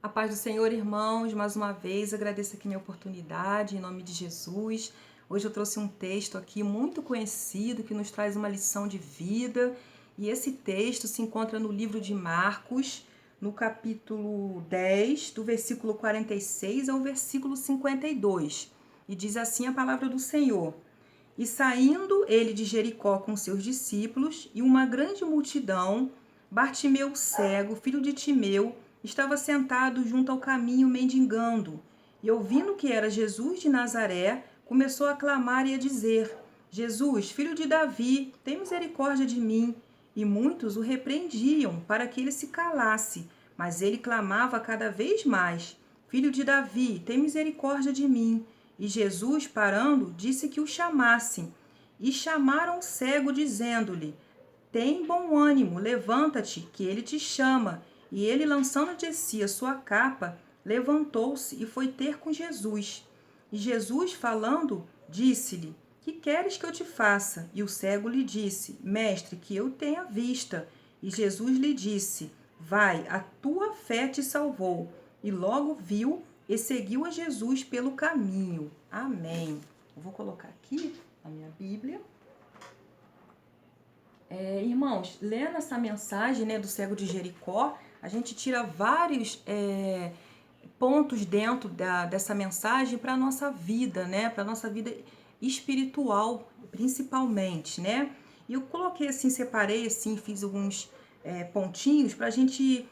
A paz do Senhor, irmãos, mais uma vez agradeço aqui minha oportunidade, em nome de Jesus. Hoje eu trouxe um texto aqui muito conhecido que nos traz uma lição de vida, e esse texto se encontra no livro de Marcos, no capítulo 10, do versículo 46 ao versículo 52. E diz assim a palavra do Senhor: E saindo ele de Jericó com seus discípulos e uma grande multidão, Bartimeu cego, filho de Timeu, estava sentado junto ao caminho mendigando. E ouvindo que era Jesus de Nazaré, começou a clamar e a dizer: Jesus, filho de Davi, tem misericórdia de mim. E muitos o repreendiam para que ele se calasse, mas ele clamava cada vez mais: Filho de Davi, tem misericórdia de mim. E Jesus, parando, disse que o chamassem. E chamaram o cego, dizendo-lhe: Tem bom ânimo, levanta-te, que ele te chama. E ele, lançando de si a sua capa, levantou-se e foi ter com Jesus. E Jesus, falando, disse-lhe: Que queres que eu te faça? E o cego lhe disse: Mestre, que eu tenha vista. E Jesus lhe disse: Vai, a tua fé te salvou. E logo viu e seguiu a Jesus pelo caminho. Amém. Eu vou colocar aqui a minha Bíblia. Irmãos, lendo essa mensagem, né, do cego de Jericó, a gente tira vários pontos dentro dessa mensagem para a nossa vida, né, para a nossa vida espiritual, principalmente, né? E eu coloquei assim, separei assim, fiz alguns pontinhos para a gente,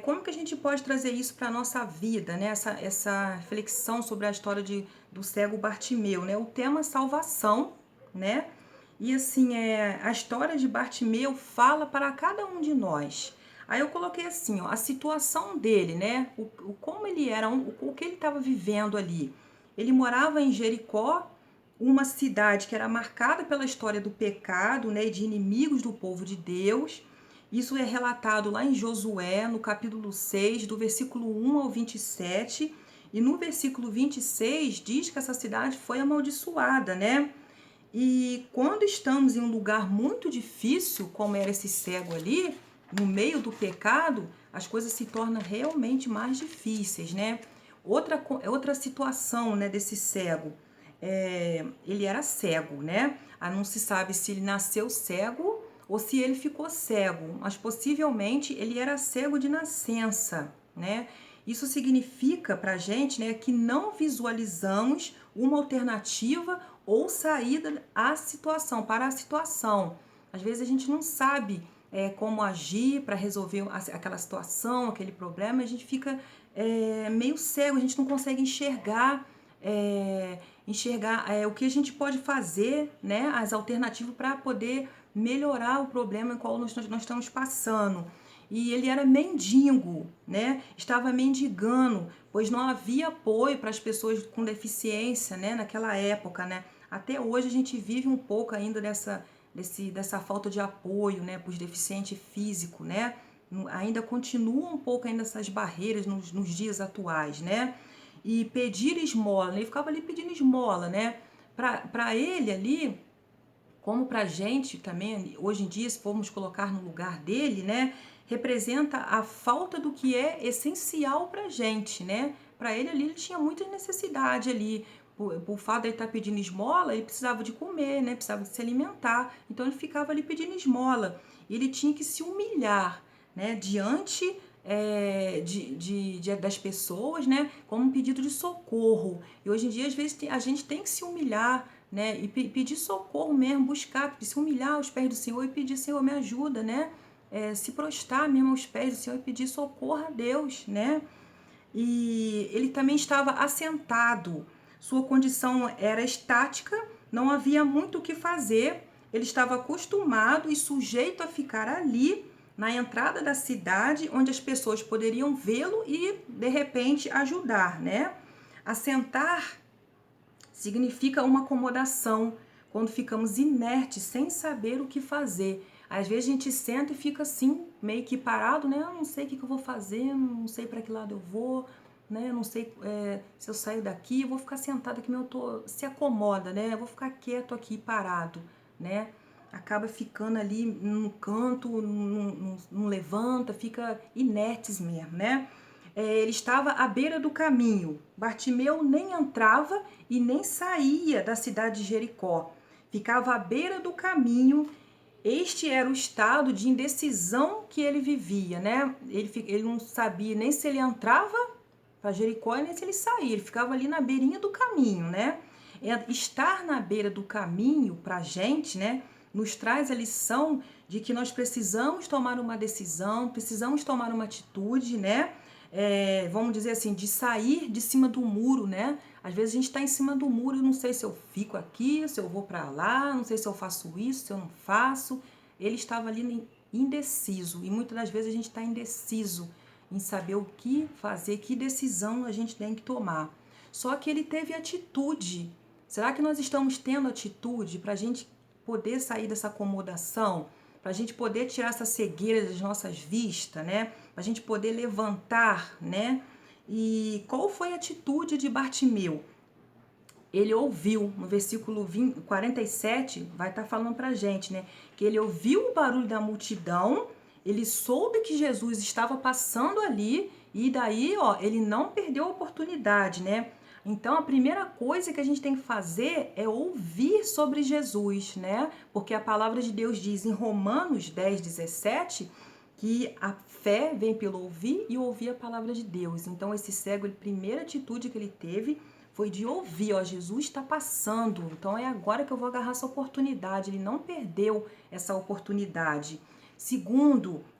como que a gente pode trazer isso para a nossa vida, né? Essa reflexão sobre a história do cego Bartimeu, né? O tema é salvação, né? E assim, a história de Bartimeu fala para cada um de nós. Aí eu coloquei assim, ó, a situação dele, né? Como ele era, o que ele estava vivendo ali. Ele morava em Jericó, uma cidade que era marcada pela história do pecado, né, e de inimigos do povo de Deus. Isso é relatado lá em Josué, no capítulo 6, do versículo 1 ao 27. E no versículo 26 diz que essa cidade foi amaldiçoada, né? E quando estamos em um lugar muito difícil, como era esse cego ali, no meio do pecado, as coisas se tornam realmente mais difíceis, né? Outra situação, né, desse cego, ele era cego, né? Não se sabe se ele nasceu cego ou se ele ficou cego, mas possivelmente ele era cego de nascença, né? Isso significa para a gente, né, que não visualizamos uma alternativa ou saída à situação, para a situação. Às vezes a gente não sabe como agir para resolver aquela situação, aquele problema, a gente fica meio cego, a gente não consegue enxergar o que a gente pode fazer, né, as alternativas para poder melhorar o problema em qual nós estamos passando. E ele era mendigo, né? Estava mendigando, pois não havia apoio para as pessoas com deficiência, né? Naquela época, né? Até hoje a gente vive um pouco ainda dessa falta de apoio, né? Para os deficientes físicos, né? Ainda continua um pouco ainda essas barreiras nos dias atuais, né? E pedir esmola, né? Ele ficava ali pedindo esmola, né? Para ele ali, como para a gente também, hoje em dia, se formos colocar no lugar dele, né, representa a falta do que é essencial para a gente, né? Para ele ali, ele tinha muita necessidade ali. Por fato de ele estar pedindo esmola, ele precisava de comer, né? Precisava de se alimentar. Então ele ficava ali pedindo esmola. E ele tinha que se humilhar, né? Diante das pessoas, né? Como um pedido de socorro. E hoje em dia, às vezes, a gente tem que se humilhar, né? E pedir socorro mesmo, buscar, se humilhar aos pés do Senhor e pedir: Senhor, me ajuda, né? Se prostrar mesmo aos pés do Senhor e pedir socorro a Deus, né? E ele também estava assentado, sua condição era estática, não havia muito o que fazer, ele estava acostumado e sujeito a ficar ali, na entrada da cidade, onde as pessoas poderiam vê-lo e, de repente, ajudar, né? Assentar significa uma acomodação, quando ficamos inertes, sem saber o que fazer. Às vezes a gente senta e fica assim, meio que parado, né? Eu não sei o que eu vou fazer, não sei para que lado eu vou, né? Eu não sei se eu saio daqui, eu vou ficar sentado aqui, se acomoda, né? Eu vou ficar quieto aqui, parado, né? Acaba ficando ali num canto, não levanta, fica inertes mesmo, né? ele estava à beira do caminho. Bartimeu nem entrava e nem saía da cidade de Jericó. Ficava à beira do caminho. Este era o estado de indecisão que ele vivia, né? Ele não sabia nem se ele entrava para Jericó e nem se ele saía. Ele ficava ali na beirinha do caminho, né? Estar na beira do caminho para a gente, né? Nos traz a lição de que nós precisamos tomar uma decisão, precisamos tomar uma atitude, né? Vamos dizer assim, de sair de cima do muro, né? Às vezes a gente está em cima do muro, eu não sei se eu fico aqui, se eu vou para lá, não sei se eu faço isso, se eu não faço. Ele estava ali indeciso, e muitas das vezes a gente está indeciso em saber o que fazer, que decisão a gente tem que tomar. Só que ele teve atitude. Será que nós estamos tendo atitude para a gente poder sair dessa acomodação? Para a gente poder tirar essa cegueira das nossas vistas, né? Para a gente poder levantar, né? E qual foi a atitude de Bartimeu? Ele ouviu, no versículo 47, vai estar falando para a gente, né? Que ele ouviu o barulho da multidão, ele soube que Jesus estava passando ali, e daí, ó, ele não perdeu a oportunidade, né? Então, a primeira coisa que a gente tem que fazer é ouvir sobre Jesus, né? Porque a palavra de Deus diz em Romanos 10:17 que a fé vem pelo ouvir e ouvir a palavra de Deus. Então, esse cego, a primeira atitude que ele teve foi de ouvir, ó, Jesus está passando, então é agora que eu vou agarrar essa oportunidade. Ele não perdeu essa oportunidade.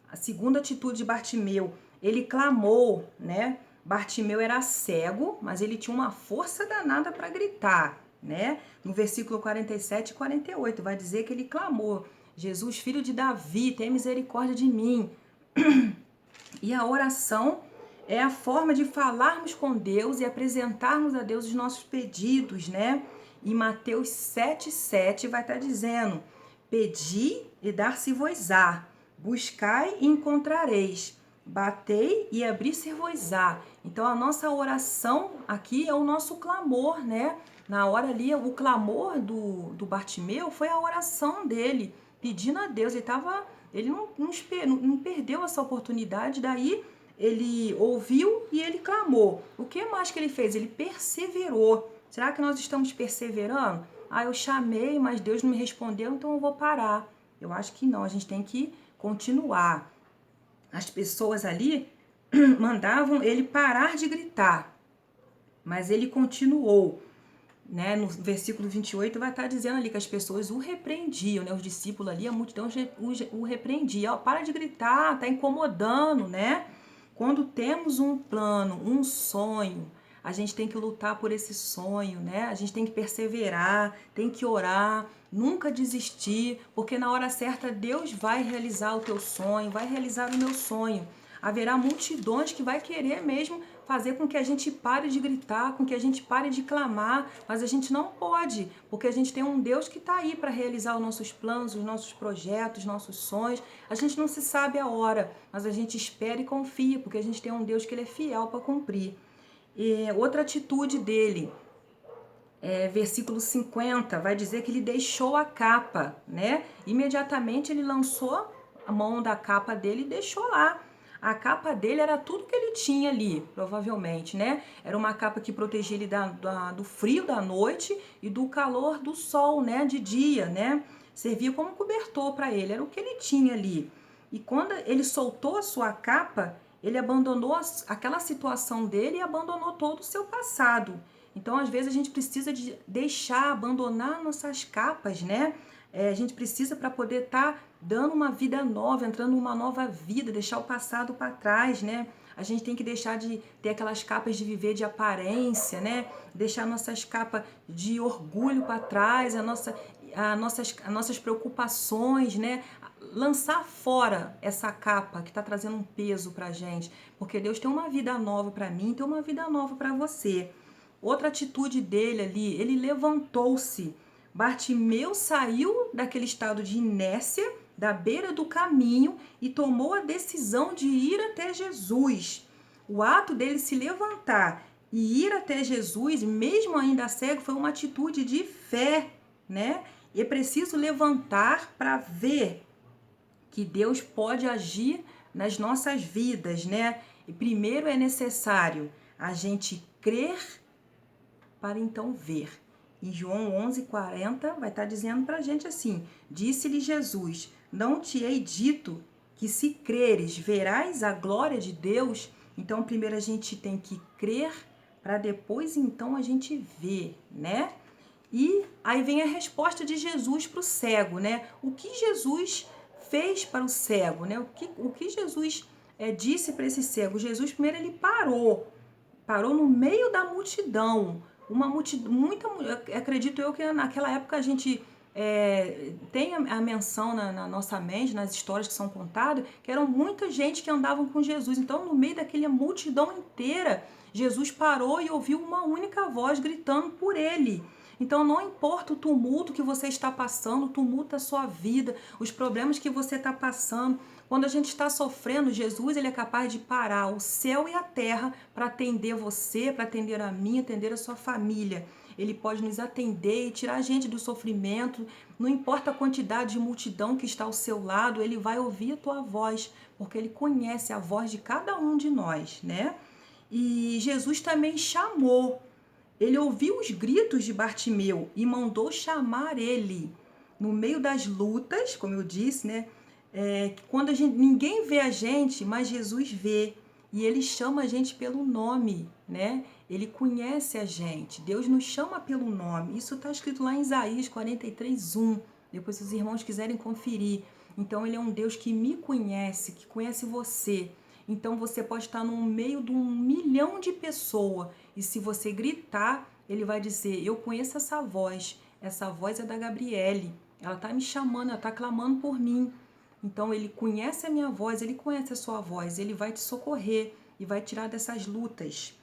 A segunda atitude de Bartimeu, ele clamou, né? Bartimeu era cego, mas ele tinha uma força danada para gritar, né? No versículo 47 e 48, vai dizer que ele clamou: Jesus, filho de Davi, tem misericórdia de mim. E a oração é a forma de falarmos com Deus e apresentarmos a Deus os nossos pedidos, né? Em Mateus 7:7 vai estar dizendo: pedi e dar-se-vos-á, buscai e encontrareis, batei e abrir-se-vos-á. Então a nossa oração aqui é o nosso clamor, né? Na hora ali, o clamor do Bartimeu foi a oração dele, pedindo a Deus. Ele não perdeu essa oportunidade, daí ele ouviu e ele clamou. O que mais que ele fez? Ele perseverou. Será que nós estamos perseverando? Ah, eu chamei, mas Deus não me respondeu, então eu vou parar. Eu acho que não, a gente tem que continuar. As pessoas ali mandavam ele parar de gritar, mas ele continuou. Né? No versículo 28 vai estar dizendo ali que as pessoas o repreendiam, né? Os discípulos ali, a multidão o repreendia. Ó, para de gritar, tá incomodando, né? Quando temos um plano, um sonho, a gente tem que lutar por esse sonho, né? A gente tem que perseverar, tem que orar, nunca desistir, porque na hora certa Deus vai realizar o teu sonho, vai realizar o meu sonho. Haverá multidões que vai querer mesmo fazer com que a gente pare de gritar, com que a gente pare de clamar, mas a gente não pode, porque a gente tem um Deus que está aí para realizar os nossos planos, os nossos projetos, os nossos sonhos. A gente não se sabe a hora, mas a gente espera e confia, porque a gente tem um Deus que ele é fiel para cumprir. E outra atitude dele, versículo 50, vai dizer que ele deixou a capa, né? Imediatamente ele lançou a mão da capa dele e deixou lá. A capa dele era tudo que ele tinha ali, provavelmente, né? Era uma capa que protegia ele do frio da noite e do calor do sol, né? De dia, né? Servia como cobertor para ele, era o que ele tinha ali. E quando ele soltou a sua capa, ele abandonou aquela situação dele e abandonou todo o seu passado. Então, às vezes, a gente precisa de abandonar nossas capas, né? A gente precisa para poder estar dando uma vida nova, entrando numa nova vida, deixar o passado para trás, né? A gente tem que deixar de ter aquelas capas de viver de aparência, né? Deixar nossas capas de orgulho para trás, as nossas preocupações, né? Lançar fora essa capa que está trazendo um peso para a gente, porque Deus tem uma vida nova para mim, tem uma vida nova para você. Outra atitude dele ali, ele levantou-se. Bartimeu saiu daquele estado de inércia, da beira do caminho, e tomou a decisão de ir até Jesus. O ato dele se levantar e ir até Jesus, mesmo ainda cego, foi uma atitude de fé, né? E é preciso levantar para ver que Deus pode agir nas nossas vidas, né? E primeiro é necessário a gente crer para então ver. Em João 11:40 vai estar dizendo para a gente assim: disse-lhe Jesus, não te hei dito que se creres verás a glória de Deus? Então primeiro a gente tem que crer para depois então a gente ver, né? E aí vem a resposta de Jesus para o cego, né? O que Jesus fez para o cego, né? O que Jesus disse para esse cego? Jesus primeiro ele parou no meio da multidão, uma multidão, acredito eu que naquela época a gente tem a menção na nossa mente, nas histórias que são contadas, que eram muita gente que andavam com Jesus. Então, no meio daquela multidão inteira, Jesus parou e ouviu uma única voz gritando por ele. Então, não importa o tumulto que você está passando, o tumulto da sua vida, os problemas que você está passando, quando a gente está sofrendo, Jesus ele é capaz de parar o céu e a terra para atender você, para atender a mim, atender a sua família. Ele pode nos atender e tirar a gente do sofrimento. Não importa a quantidade de multidão que está ao seu lado, ele vai ouvir a tua voz, porque ele conhece a voz de cada um de nós, né? E Jesus também chamou. Ele ouviu os gritos de Bartimeu e mandou chamar ele. No meio das lutas, como eu disse, né? Quando ninguém vê a gente, mas Jesus vê. E ele chama a gente pelo nome, né? Ele conhece a gente. Deus nos chama pelo nome. Isso está escrito lá em Isaías 43:1. Depois, se os irmãos quiserem conferir. Então, ele é um Deus que me conhece, que conhece você. Então, você pode estar no meio de 1 milhão de pessoas. E se você gritar, ele vai dizer, eu conheço essa voz. Essa voz é da Gabriele. Ela está me chamando, ela está clamando por mim. Então, ele conhece a minha voz, ele conhece a sua voz, ele vai te socorrer e vai tirar dessas lutas.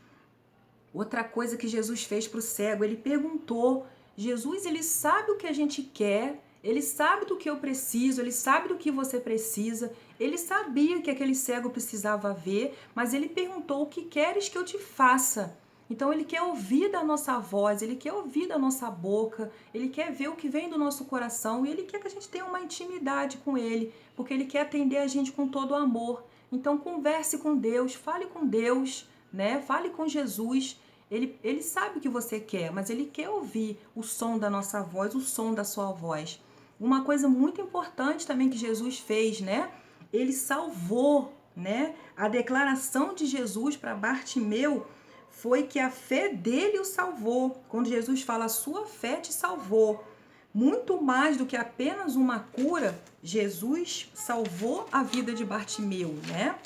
Outra coisa que Jesus fez para o cego, ele perguntou. Jesus, ele sabe o que a gente quer, ele sabe do que eu preciso, ele sabe do que você precisa. Ele sabia que aquele cego precisava ver, mas ele perguntou, o que queres que eu te faça? Então ele quer ouvir da nossa voz, ele quer ouvir da nossa boca, ele quer ver o que vem do nosso coração e ele quer que a gente tenha uma intimidade com ele, porque ele quer atender a gente com todo o amor. Então converse com Deus, fale com Deus, né? Fale com Jesus. Ele sabe o que você quer, mas ele quer ouvir o som da nossa voz, o som da sua voz. Uma coisa muito importante também que Jesus fez, né? Ele salvou, né? A declaração de Jesus para Bartimeu foi que a fé dele o salvou. Quando Jesus fala, a sua fé te salvou. Muito mais do que apenas uma cura, Jesus salvou a vida de Bartimeu, né?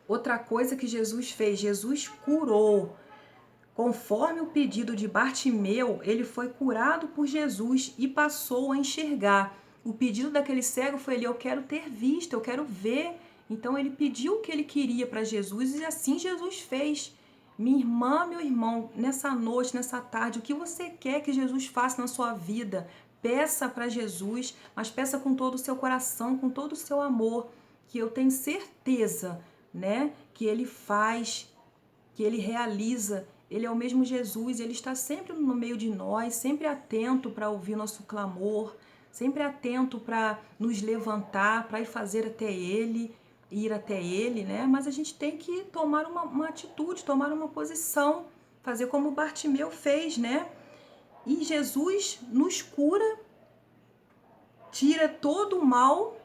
Outra coisa que Jesus fez, Jesus curou. Conforme o pedido de Bartimeu, ele foi curado por Jesus e passou a enxergar. O pedido daquele cego foi ele, eu quero ter vista, eu quero ver. Então ele pediu o que ele queria para Jesus e assim Jesus fez. Minha irmã, meu irmão, nessa noite, nessa tarde, o que você quer que Jesus faça na sua vida? Peça para Jesus, mas peça com todo o seu coração, com todo o seu amor, que eu tenho certeza, né, que ele faz, que ele realiza. Ele é o mesmo Jesus, ele está sempre no meio de nós, sempre atento para ouvir nosso clamor, sempre atento para nos levantar, para ir até ele, né? Mas a gente tem que tomar uma atitude, tomar uma posição, fazer como Bartimeu fez, né? E Jesus nos cura, tira todo o mal,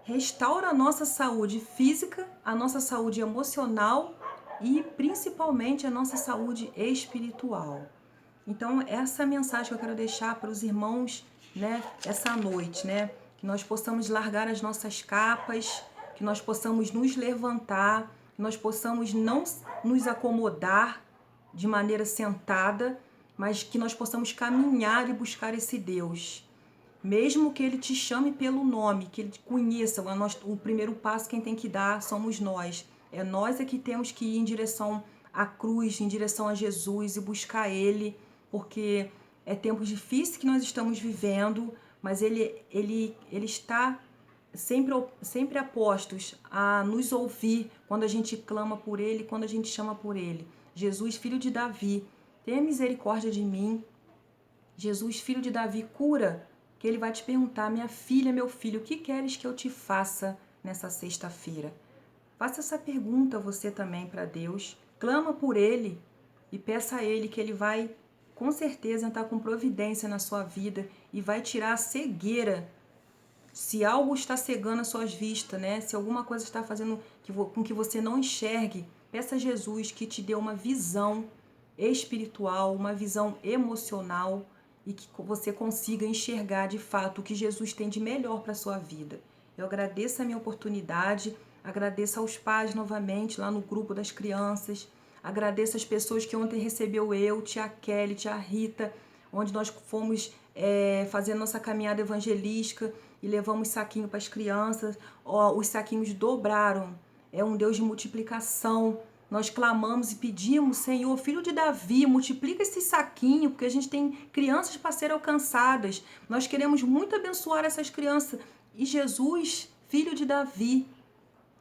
restaura a nossa saúde física, a nossa saúde emocional e principalmente a nossa saúde espiritual. Então, essa mensagem que eu quero deixar para os irmãos, né, essa noite, né, que nós possamos largar as nossas capas, que nós possamos nos levantar, que nós possamos não nos acomodar de maneira sentada, mas que nós possamos caminhar e buscar esse Deus. Mesmo que ele te chame pelo nome, que ele te conheça, o primeiro passo quem tem que dar somos nós. É nós que temos que ir em direção à cruz, em direção a Jesus e buscar ele, porque é tempos difíceis que nós estamos vivendo, mas ele está sempre a postos a nos ouvir quando a gente clama por ele, quando a gente chama por ele. Jesus, filho de Davi, tenha misericórdia de mim. Jesus, filho de Davi, cura, que ele vai te perguntar, minha filha, meu filho, o que queres que eu te faça nessa sexta-feira? Faça essa pergunta você também para Deus. Clama por Ele e peça a Ele que Ele vai, com certeza, entrar com providência na sua vida e vai tirar a cegueira. Se algo está cegando as suas vistas, né? Se alguma coisa está fazendo com que você não enxergue, peça a Jesus que te dê uma visão espiritual, uma visão emocional e que você consiga enxergar de fato o que Jesus tem de melhor para a sua vida. Eu agradeço a minha oportunidade, agradeço aos pais novamente lá no grupo das crianças, agradeço as pessoas que ontem recebeu eu, tia Kelly, tia Rita, onde nós fomos fazer nossa caminhada evangelística e levamos saquinho para as crianças. Os saquinhos dobraram. É um Deus de multiplicação. Nós clamamos e pedimos, Senhor, filho de Davi, multiplica esse saquinho, porque a gente tem crianças para ser alcançadas. Nós queremos muito abençoar essas crianças. E Jesus, filho de Davi,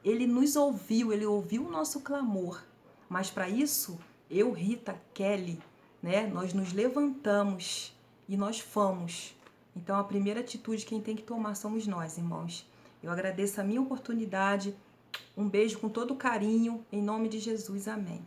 ele nos ouviu, ele ouviu o nosso clamor. Mas para isso, eu, Rita, Kelly, né, nós nos levantamos e nós fomos. Então a primeira atitude quem tem que tomar somos nós, irmãos. Eu agradeço a minha oportunidade. Um beijo com todo carinho, em nome de Jesus. Amém.